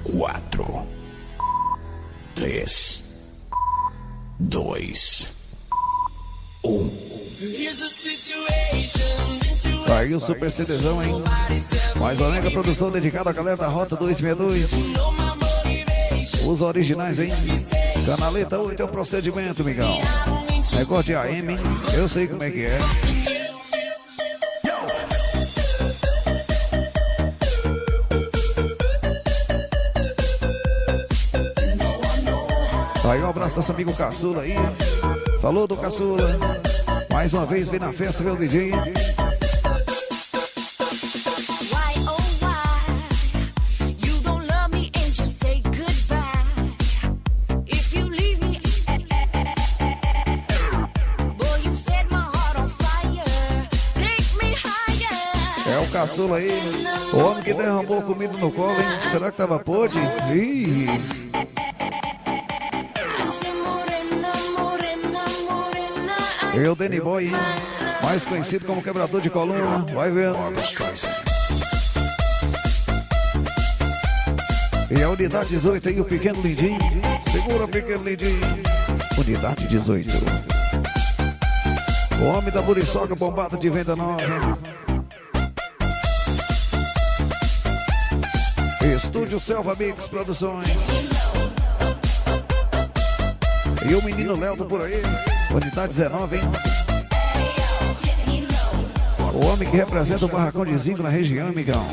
4, 3, 2, 1. Tá aí o Super CDzão, hein? Mais uma mega produção dedicada à galera da Rota 262. Os originais, hein? Canaleta 8 é o procedimento, migão. Negócio de AM, hein? Eu sei como é que é. Tá aí um abraço nosso amigo Caçula aí. Falou do Caçula. Mais uma vez vem na festa, meu DJ. É o Caçula aí. O homem que derramou comida no colo, hein? Será que tava podre? Ih. E o Danny Boy, hein? Mais conhecido como quebrador de coluna. Vai vendo. E a unidade 18 aí, o pequeno lindinho. Segura, pequeno lindinho. Unidade 18. O homem da Muriçoca, bombada de venda nova. Estúdio Selva Mix Produções. E o menino Léo tá por aí. Unidade 19, hein? O homem que representa o barracão de zinco na região, amigão.